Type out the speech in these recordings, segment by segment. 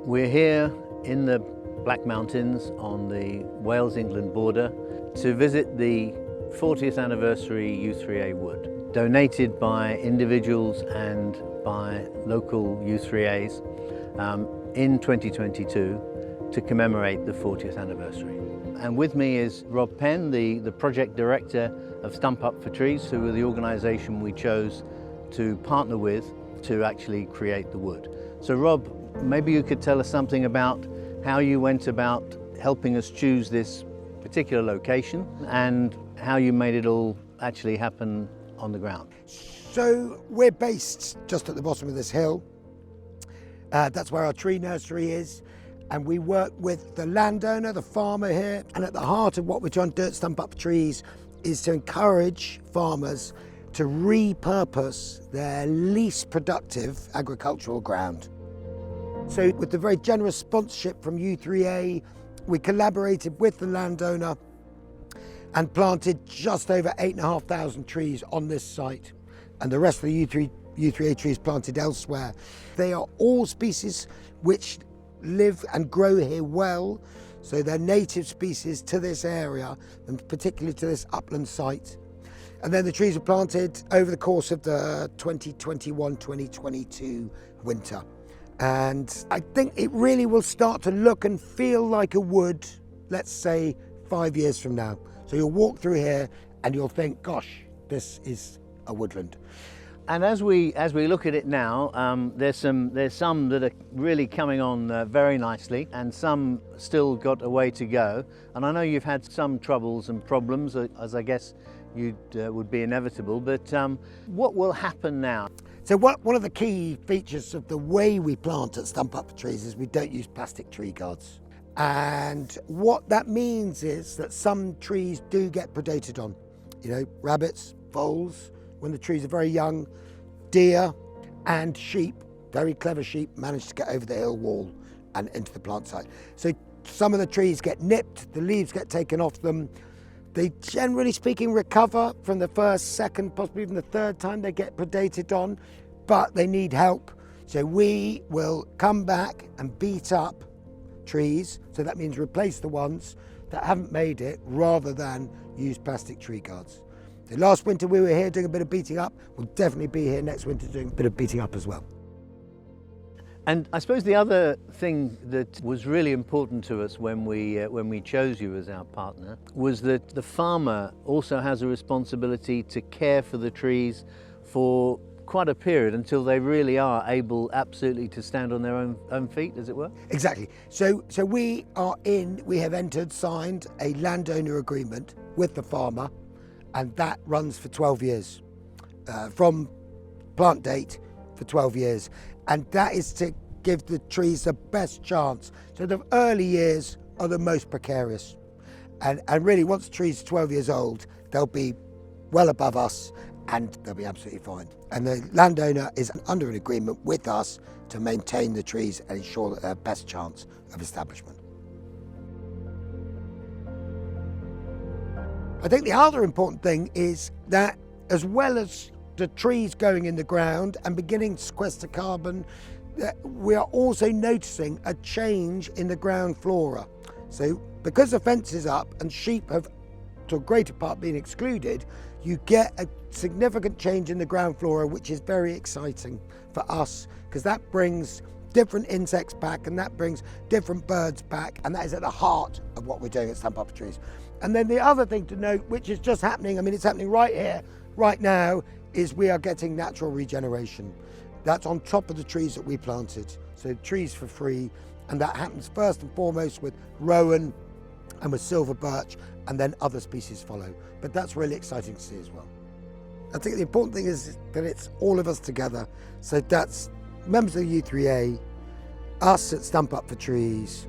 We're here in the Black Mountains on the Wales-England border to visit the 40th anniversary u3a wood, donated by individuals and by local u3as in 2022 to commemorate the 40th anniversary. And with me is Rob Penn, the project director of Stump Up for Trees, who were the organisation we chose to partner with to actually create the wood. So Rob, maybe you could tell us something about how you went about helping us choose this particular location and how you made it all actually happen on the ground. So we're based just at the bottom of this hill. That's where our tree nursery is. And we work with the landowner, the farmer here. And at the heart of what we're trying to do at Stump Up for Trees is to encourage farmers to repurpose their least productive agricultural ground. So with the very generous sponsorship from u3a, we collaborated with the landowner and planted just over 8,500 trees on this site. And the rest of the u3a trees planted elsewhere. They are all species which live and grow here well. So they're native species to this area and particularly to this upland site. And then the trees were planted over the course of the 2021-2022 winter. And I think it really will start to look and feel like a wood, let's say 5 years from now. So you'll walk through here and you'll think, gosh, this is a woodland. And as we look at it now, there's some that are really coming on very nicely, and some still got a way to go. And I know you've had some troubles and problems, as I guess would be inevitable. But what will happen now? So one of the key features of the way we plant at Stump Up for Trees is we don't use plastic tree guards. And what that means is that some trees do get predated on. You know, rabbits, voles, when the trees are very young, deer and sheep, very clever sheep, manage to get over the hill wall and into the plant site. So some of the trees get nipped, the leaves get taken off them. They, generally speaking, recover from the first, second, possibly even the third time they get predated on, but they need help. So we will come back and beat up trees, so that means replace the ones that haven't made it rather than use plastic tree guards. So last winter we were here doing a bit of beating up. We'll definitely be here next winter doing a bit of beating up as well. And I suppose the other thing that was really important to us when we chose you as our partner was that the farmer also has a responsibility to care for the trees for quite a period until they really are able absolutely to stand on their own feet, as it were. Exactly. So we have signed a landowner agreement with the farmer, and that runs for 12 years, from plant date for 12 years. And that is to give the trees the best chance. So the early years are the most precarious. And really, once the trees are 12 years old, they'll be well above us and they'll be absolutely fine. And the landowner is under an agreement with us to maintain the trees and ensure that they have best chance of establishment. I think the other important thing is that as well as the trees going in the ground and beginning to sequester carbon, we are also noticing a change in the ground flora. So because the fence is up and sheep have to a greater part been excluded, you get a significant change in the ground flora, which is very exciting for us because that brings different insects back and that brings different birds back, and that is at the heart of what we're doing at Stump Up for Trees. And then the other thing to note, which is just happening, I mean it's happening right here, right now, is we are getting natural regeneration. That's on top of the trees that we planted. So trees for free, and that happens first and foremost with rowan and with silver birch, and then other species follow. But that's really exciting to see as well. I think the important thing is that it's all of us together. So that's members of the u3a, us at Stump Up for Trees,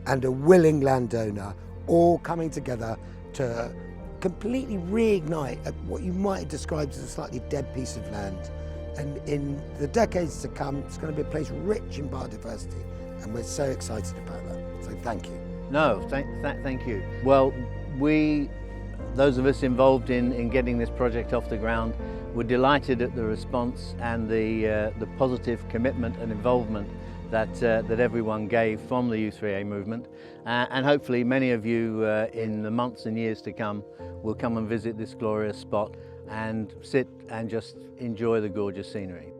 and a willing landowner all coming together to completely reignite what you might describe as a slightly dead piece of land. And in the decades to come, it's going to be a place rich in biodiversity, and we're so excited about that. So thank you. No, thank you. Well, those of us involved in getting this project off the ground, We're delighted at the response and the positive commitment and involvement that everyone gave from the u3a movement, and hopefully many of you in the months and years to come will come and visit this glorious spot and sit and just enjoy the gorgeous scenery.